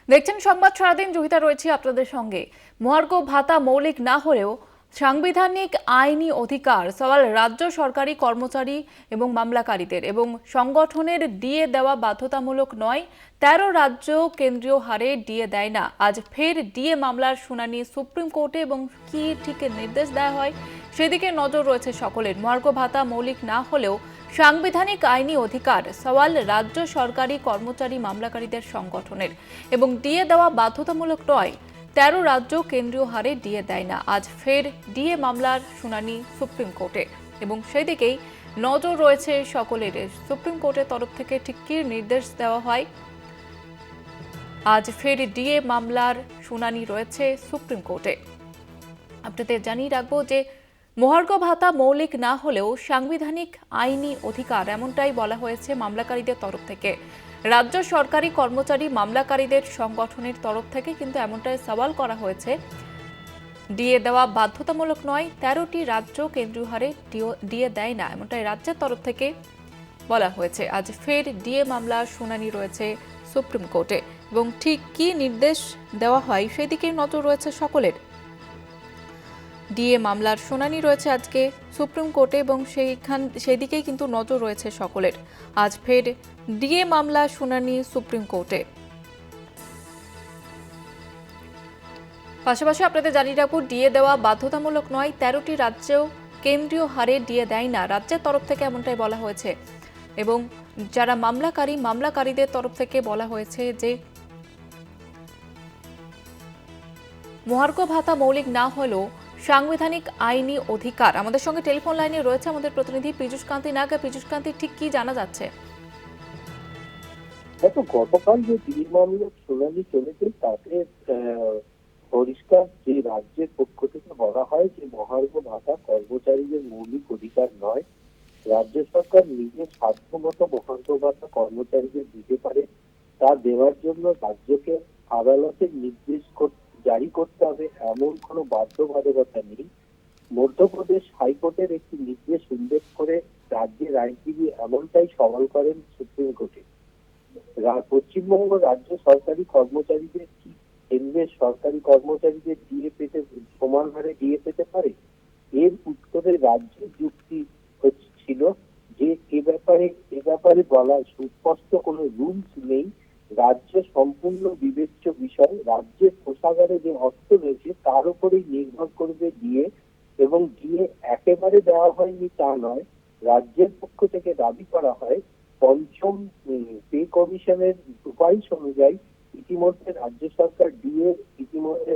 দেখছেন সংবাদ সারাদিন, জহিতা রয়েছে আপনাদের সঙ্গে। মহার্ঘ ভাতা মৌলিক না হলেও সাংবিধানিক আইনি অধিকার সওয়াল রাজ্য সরকারি কর্মচারী এবং মামলাকারীদের, এবং সংগঠনের ডিএ দেওয়া বাধ্যতামূলক নয়। ১৩ রাজ্য কেন্দ্রীয় হারে ডিএ দেয় না। আজ ফের ডিএ মামলার শুনানি সুপ্রিম কোর্টে, এবং কি ঠিক নির্দেশ দেওয়া হয় সেদিকে নজর রয়েছে সকলের। মহার্ঘ ভাতা মৌলিক না হলেও সাংবিধানিক আইনি অধিকার সওয়াল রাজ্য সরকারি কর্মচারী মামলাকারীদের সংগঠনের, এবং ডিএ দেওয়া বাধ্যতামূলক নয়। ১৩ রাজ্য কেন্দ্রীয় হারে ডিএ দেয় না। আজ ফের ডিএ মামলার শুনানি সুপ্রিম কোর্টে, এবং সেদিকেই নজর রয়েছে সকলের। সুপ্রিম কোর্টের তরফ থেকে ঠিক কী নির্দেশ দেওয়া হয়। আজ ফের ডিএ মামলার শুনানি রয়েছে সুপ্রিম কোর্টে। আপনাদের জানিয়ে রাখবো যে মহার্ঘ ভাতা মৌলিক না হলেও সাংবিধানিক আইনি অধিকার, এমনটাই বলা হয়েছে মামলাকারীদের তরফ থেকে। রাজ্য সরকারি কর্মচারী মামলাকারীদের সংগঠনের তরফ থেকে কিন্তু এমনটাই সওয়াল করা হয়েছে। ডিএ দেওয়া বাধ্যতামূলক নয়, ১৩টি রাজ্য কেন্দ্রীয় হারে ডিএ দেয় না, এমনটাই রাজ্যের তরফ থেকে বলা হয়েছে। আজ ফের ডিএ মামলার শুনানি রয়েছে সুপ্রিম কোর্টে, এবং ঠিক কী নির্দেশ দেওয়া হয় সেদিকে নজর রয়েছে সকলের। ডিএ মামলার শুনানি রয়েছে আজকে সুপ্রিম কোর্টে, এবং সেদিকেই কিন্তু নজর রয়েছে সকলের। আজ ফের ডিএ মামলার শুনানি সুপ্রিম কোর্টে। পাশাপাশি আপনাদের জানিয়ে রাখবো, ডিএ দেওয়া বাধ্যতামূলক নয়, ১৩টি রাজ্যেও কেন্দ্রীয় হারে ডিএ দেয় না, রাজ্যের তরফ থেকে এমনটাই বলা হয়েছে। এবং যারা মামলাকারীদের তরফ থেকে বলা হয়েছে যে মহার্ঘ ভাতা মৌলিক না হলেও সাংবিধানিক আইনি অধিকার। আমাদের সঙ্গে টেলিফোন লাইনে রয়েছে আমাদের প্রতিনিধি পীযূষ কান্তি নাগ। পীযূষ কান্তি, ঠিক কি জানা যাচ্ছে? দেখো, গতকাল যে ডিএ মামলার শুনানি চলেছে তাতে পরিষ্কার যে রাজ্যের পক্ষ থেকে বলা হয় যে মহার্ঘ ভাতা কর্মচারীদের মৌলিক অধিকার নয়। রাজ্য সরকার নিজের সাধ্যমতো মহার্ঘ ভাতা কর্মচারীদের দিতে পারে। তা দেওয়ার জন্য রাজ্যকে আদালতের নির্দেশ জারি করতে হবে এমন কোনো বাধ্যবাধকতা নেই। মধ্যপ্রদেশ হাইকোর্টের একটি নির্দেশ উল্লেখ করে রাজ্যের আইনজীবী এমনটাই সওয়াল করেন সুপ্রিম কোর্টে। পশ্চিমবঙ্গ রাজ্য সরকারি কর্মচারীদের কি কেন্দ্রের সরকারি কর্মচারীদের ডিএ পেতে সমান হারে ডিএ পেতে পারে? এর উত্তরে রাজ্যের যুক্তি ছিল যে এ ব্যাপারে বলা সুস্পষ্ট কোনো রুলস নেই। রাজ্য সম্পূর্ণ বিবেচ্য বিষয়। রাজ্যের কোষাগারে যে অর্থ রয়েছে তার উপরেই নির্ভর করবে ডিএ, এবং ডিএ একেবারে দেওয়া হয়নি তা নয়। রাজ্যের পক্ষ থেকে দাবি করা হয় পঞ্চম পে কমিশনের সুপারিশ অনুযায়ী ইতিমধ্যে রাজ্য সরকার ডিএ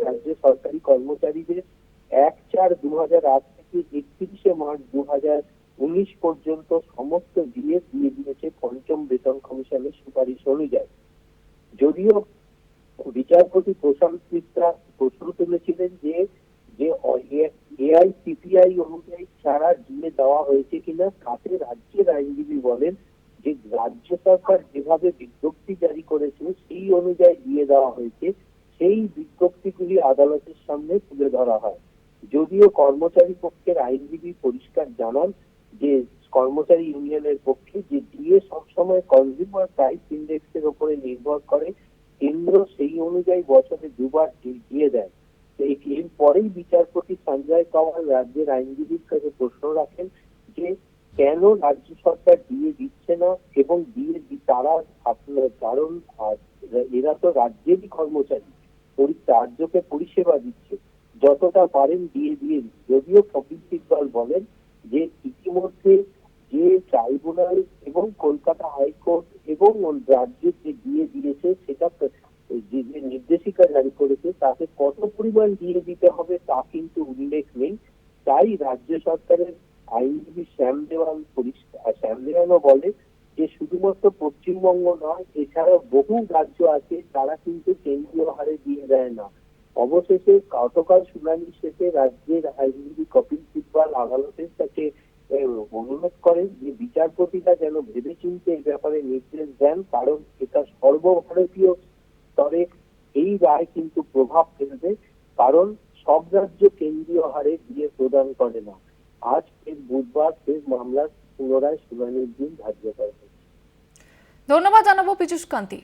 রাজ্য সরকারি কর্মচারীদের ১/৪/২০০৮ থেকে ৩১শে মার্চ ২০১৯ পর্যন্ত সমস্ত ডিএ দিয়ে দিয়েছে পঞ্চম বেতন কমিশনের সুপারিশ অনুযায়ী। যদিও বিচারপতি প্রশান্ত মিশ্রা প্রশ্ন তুলেছিলেন যে এআইসিপিআই অনুযায়ী ছাড়া ডিএ দেওয়া হয়েছে কিনা, তাতে রাজ্যের আইনজীবী বলেন যে রাজ্য সরকার যেভাবে বিজ্ঞপ্তি জারি করেছে সেই অনুযায়ী দিয়ে দেওয়া হয়েছে। সেই বিজ্ঞপ্তিগুলি আদালতের সামনে তুলে ধরা হয়। যদিও কর্মচারী পক্ষের আইনজীবী পরিষ্কার জানান যে কর্মচারী ইউনিয়নের পক্ষে যে ডিএ সবসময় কনজিউমার প্রাইস ইন্ডেক্সের উপরে নির্ভর করে, কেন্দ্র সেই অনুযায়ী বছরে দুবার দিয়ে দেয়। এরপরেই বিচারপতি সঞ্জয় কাওয়াল রাজ্যের আইনজীবীর কাছে প্রশ্ন রাখেন যে কেন রাজ্য সরকার ডিএ দিচ্ছে না, এবং ডিএ তারা কারণ এরা তো রাজ্যেরই কর্মচারী, রাজ্যকে পরিষেবা দিচ্ছে, যতটা পারেন ডিএ দিয়ে। যদিও কপিল সিব্বল বলেন যে ইতিমধ্যে যে ট্রাইব্যুনাল এবং কলকাতা হাইকোর্ট এবং রাজ্যের যে ডিএ দিয়েছে সেটা যে নির্দেশিকা জারি করেছে তাতে কত পরিমাণ ডিএ দিতে হবে তা কিন্তু উল্লেখ নেই। তাই রাজ্য সরকারের আইনজীবী শ্যাম দেওয়ানও বলে যে শুধুমাত্র পশ্চিমবঙ্গ নয়, এছাড়াও বহু রাজ্য আছে তারা কিন্তু কেন্দ্রীয় হারে দিয়ে দেয় না। অবশেষে গতকাল শুনানি শেষে রাজ্যের আইনজীবী কপিল সিব্বল আদালতের কাছে অনুরোধ করেন যে বিচারপতিরা যেন ভেবেচিন্তে এই ব্যাপারে নির্দেশ দেন, কারণ এটা সর্বভারতীয় স্তরে এই রায় কিন্তু প্রভাব ফেলবে, কারণ সব রাজ্য কেন্দ্রীয় হারে ডিএ প্রদান করে না। আজ ফের বুধবার ফের মামলার পুনরায় শুনানির দিন ধার্য করা হয়েছে। ধন্যবাদ জানাবো পীযূষ কান্তি।